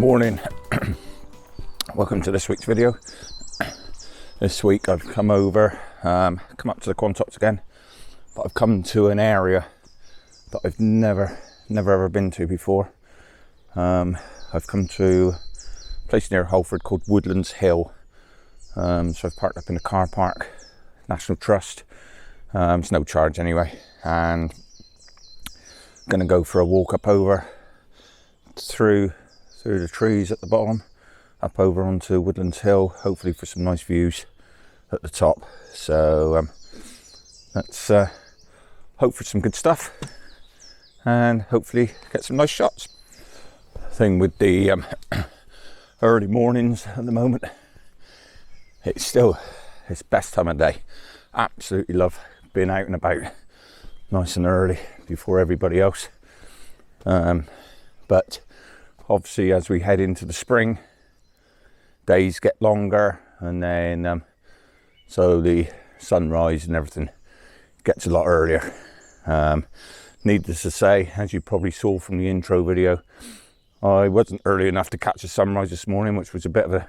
Morning. Welcome to this week's video. This week I've come over, come up to the Quantock again, but I've come to an area that I've never ever been to before. I've come to a place near Holford called Woodlands Hill. So I've parked up in the car park, National Trust. It's no charge anyway, and I'm gonna go for a walk up over through the trees at the bottom, up over onto Woodlands Hill, hopefully for some nice views at the top. So let's hope for some good stuff and hopefully get some nice shots. Thing with the early mornings at the moment, it's best time of day. Absolutely love being out and about nice and early before everybody else. But obviously as we head into the spring, days get longer, and then so the sunrise and everything gets a lot earlier. Needless to say, as you probably saw from the intro video, I wasn't early enough to catch a sunrise this morning, which was a bit of a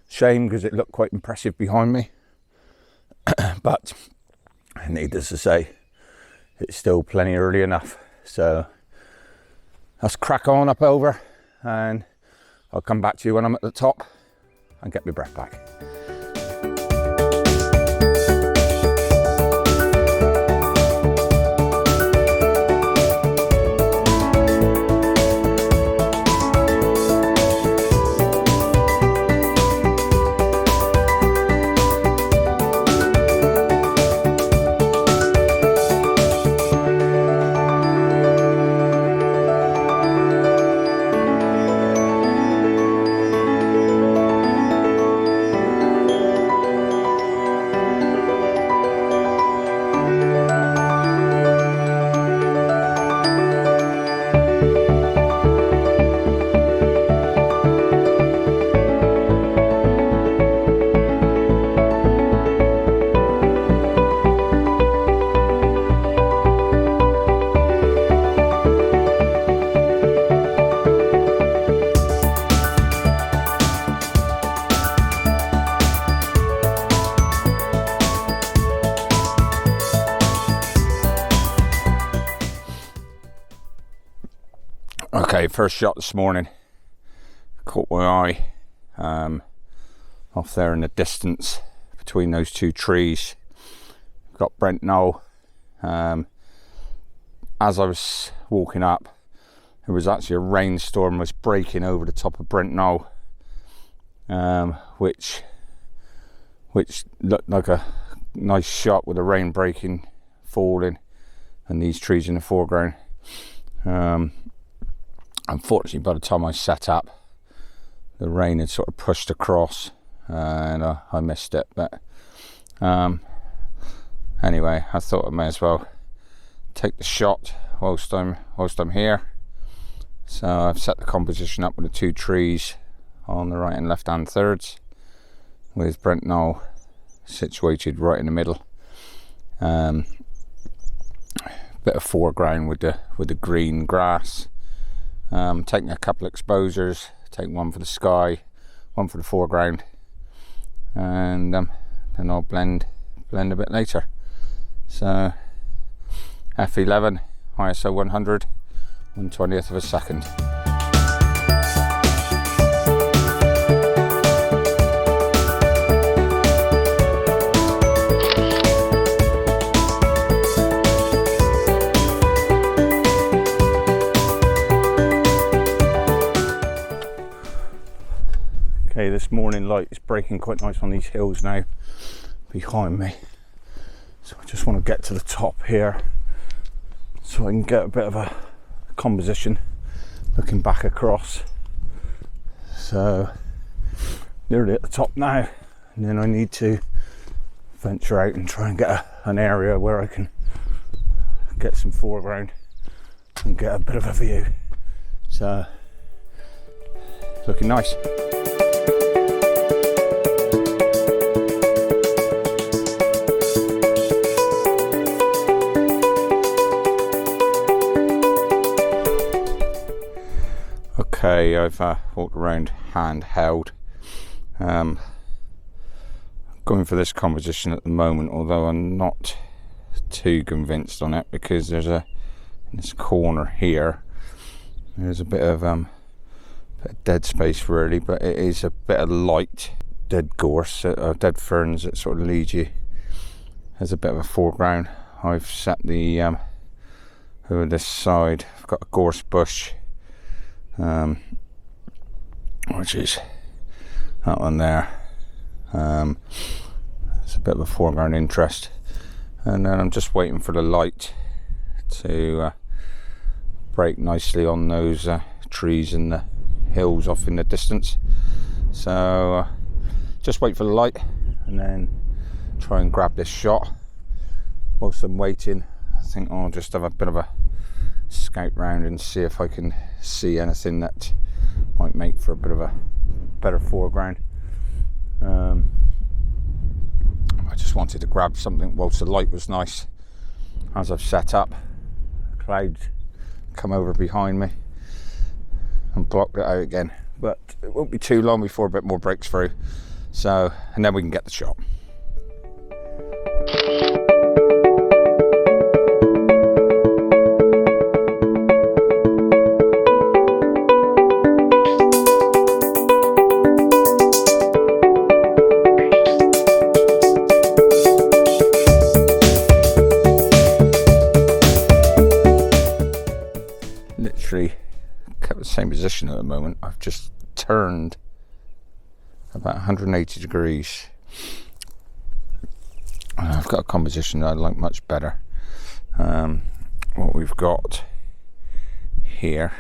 shame because it looked quite impressive behind me. But needless to say, it's still plenty early enough. So let's crack on up over, and I'll come back to you when I'm at the top and get my breath back. Okay, first shot this morning caught my eye off there in the distance between those two trees. Got Brent Knoll. As I was walking up, there was actually a rainstorm was breaking over the top of Brent Knoll, which looked like a nice shot with the rain breaking, falling, and these trees in the foreground. Unfortunately, by the time I set up, the rain had sort of pushed across, and I missed it. But anyway, I thought I may as well take the shot whilst I'm here. So I've set the composition up with the two trees on the right and left hand thirds, with Brent Knoll situated right in the middle. Bit of foreground with the green grass. Taking a couple of exposures, take one for the sky, one for the foreground, and then I'll blend a bit later. So f11 ISO 100, 1/20th of a second. Okay, this morning light is breaking quite nice on these hills now behind me, so I just want to get to the top here so I can get a bit of a composition looking back across. So nearly at the top now, and then I need to venture out and try and get an area where I can get some foreground and get a bit of a view. So looking nice. okay. I've walked around handheld. Going for this composition at the moment, although I'm not too convinced on it, because there's in this corner here, there's a bit of dead space really, but it is a bit of light, dead gorse, dead ferns that sort of lead you as a bit of a foreground. I've set the over this side, I've got a gorse bush, which is that one there. It's a bit of a foreground interest, and then I'm just waiting for the light to break nicely on those trees and the hills off in the distance. So just wait for the light and then try and grab this shot. Whilst I'm waiting, I think I'll just have a bit of a scout round and see if I can see anything that might make for a bit of a better foreground. I just wanted to grab something whilst the light was nice. As I've set up, clouds come over behind me and blocked it out again, but it won't be too long before a bit more breaks through, so, and then we can get the shot. Kept the same position at the moment. I've just turned about 180 degrees. I've got a composition that I like much better. What we've got here,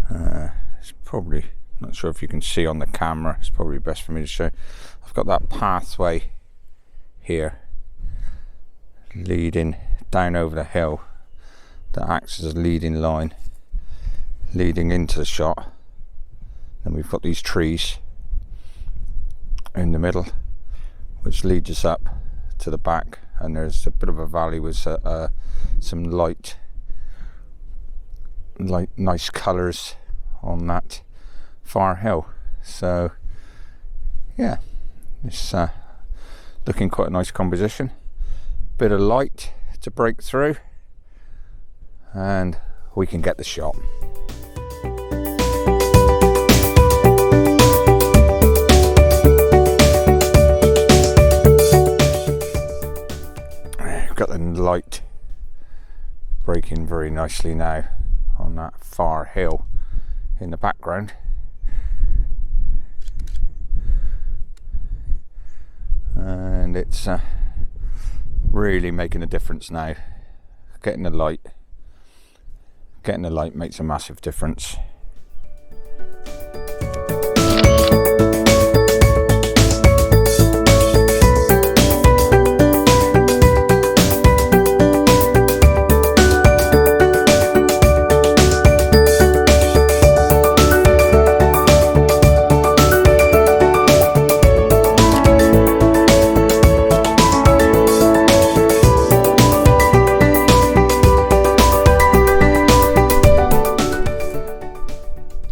it's probably, not sure if you can see on the camera, it's probably best for me to show. I've got that pathway here leading down over the hill that acts as a leading line leading into the shot. Then we've got these trees in the middle which leads us up to the back, and there's a bit of a valley with some light nice colours on that far hill. So yeah, it's looking quite a nice composition, bit of light to break through, and we can get the shot. Got the light breaking very nicely now on that far hill in the background, and it's really making a difference now. Getting the light makes a massive difference.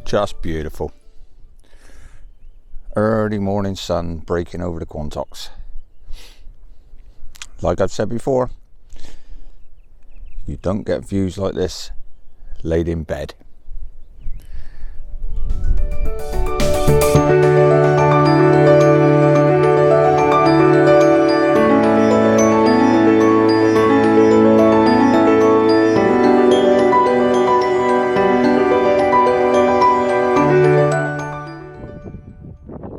Just beautiful. Early morning sun breaking over the Quantocks. Like I've said before, you don't get views like this laid in bed.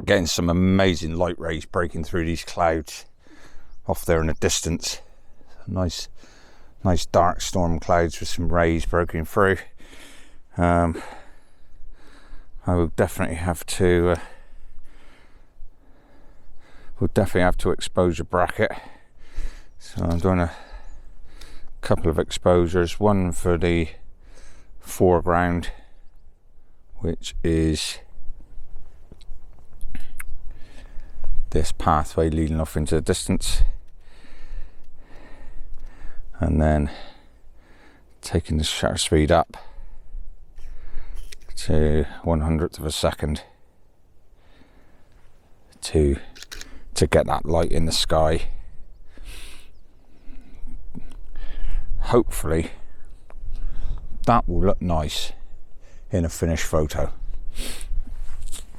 Getting some amazing light rays breaking through these clouds off there in the distance. Nice dark storm clouds with some rays breaking through. I will definitely have to exposure bracket. So I'm doing a couple of exposures, one for the foreground, which is this pathway leading off into the distance, and then taking the shutter speed up to 1/100th of a second to get that light in the sky. Hopefully that will look nice in a finished photo.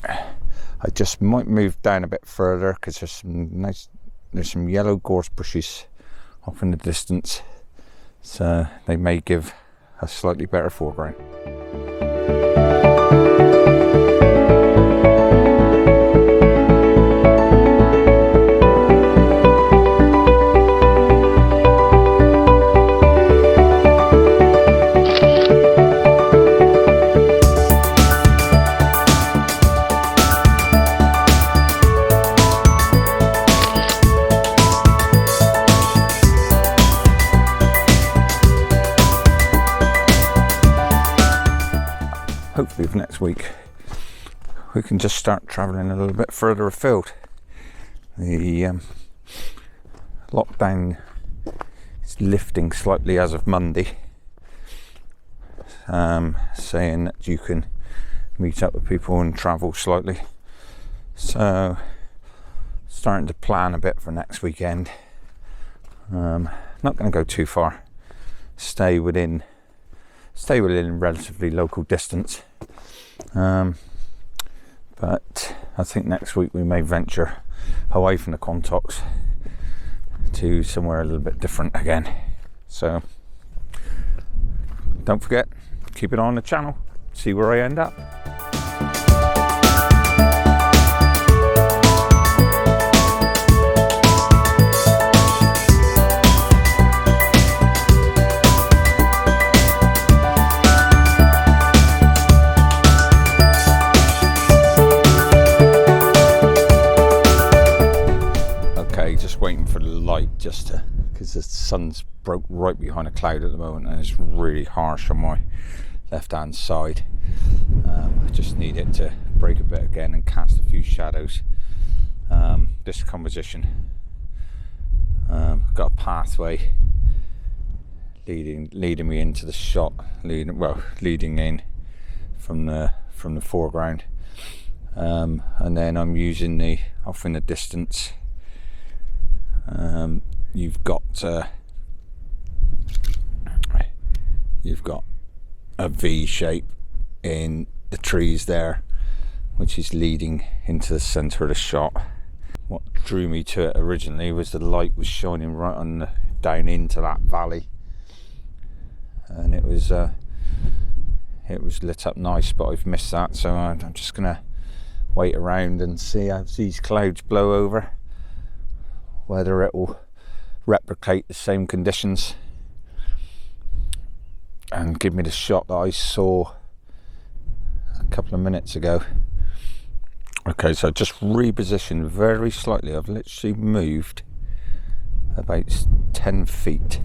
I just might move down a bit further because there's some yellow gorse bushes off in the distance, so they may give a slightly better foreground. Hopefully for next week we can just start travelling a little bit further afield. The lockdown is lifting slightly as of Monday, saying that you can meet up with people and travel slightly. So starting to plan a bit for next weekend. Not going to go too far. Stay within relatively local distance, but I think next week we may venture away from the Quantocks to somewhere a little bit different again. So don't forget, keep it on the channel, see where I end up. Waiting for the light because the sun's broke right behind a cloud at the moment and it's really harsh on my left hand side. I just need it to break a bit again and cast a few shadows. This composition, got a pathway leading me into the shot, leading in from the foreground, and then I'm using the off in the distance. You've got a V shape in the trees there, which is leading into the centre of the shot. What drew me to it originally was the light was shining right on down into that valley, and it was lit up nice, but I've missed that, so I'm just gonna wait around and see as these clouds blow over whether it will replicate the same conditions and give me the shot that I saw a couple of minutes ago. Okay, so just repositioned very slightly. I've literally moved about 10 feet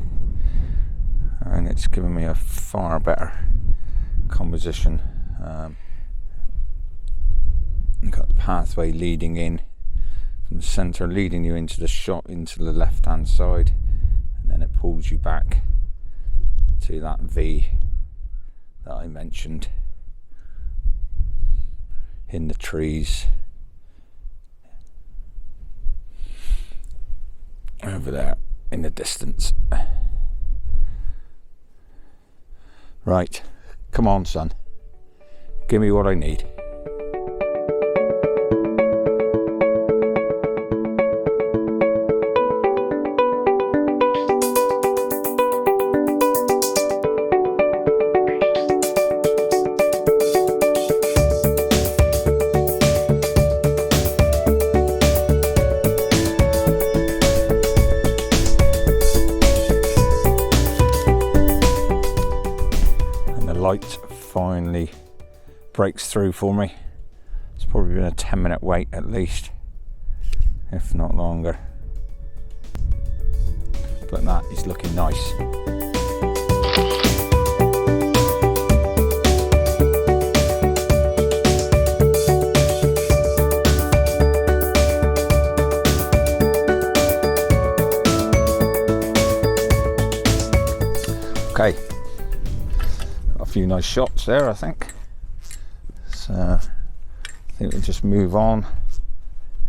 and it's given me a far better composition. You've got the pathway leading in from the centre, leading you into the shot into the left hand side, and then it pulls you back to that V that I mentioned in the trees over there in the distance. Right, come on son, give me what I need. Light finally breaks through for me. It's probably been a 10-minute wait at least, if not longer, but that is looking nice. Okay, a few nice shots there, I think. So I think we'll just move on,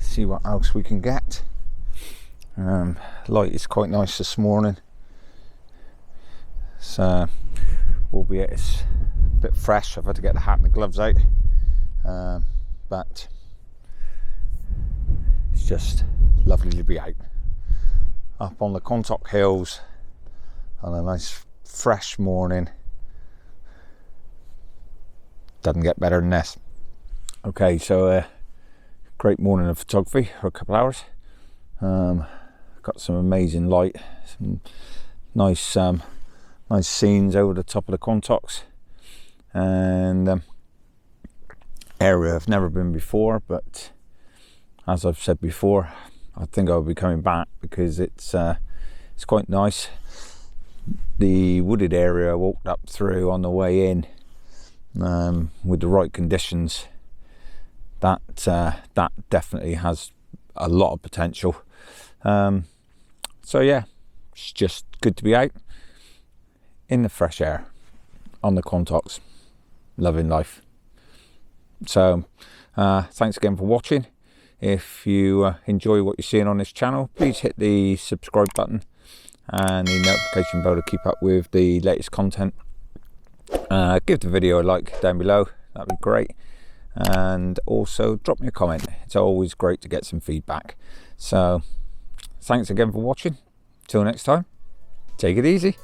see what else we can get. Light is quite nice this morning, so albeit it's a bit fresh. I've had to get the hat and the gloves out, but it's just lovely to be out up on the Quantock hills on a nice fresh morning. Doesn't get better than this. Okay, so great morning of photography for a couple hours. Got some amazing light, some nice nice scenes over the top of the Quantocks, and area I've never been before, but as I've said before, I think I'll be coming back because it's quite nice. The wooded area I walked up through on the way in, with the right conditions, that definitely has a lot of potential. So yeah, it's just good to be out in the fresh air on the Quantocks, loving life. So thanks again for watching. If you enjoy what you're seeing on this channel, please hit the subscribe button and the notification bell to keep up with the latest content. Give the video a like down below, that'd be great, and also drop me a comment. It's always great to get some feedback. So thanks again for watching. Till next time, take it easy.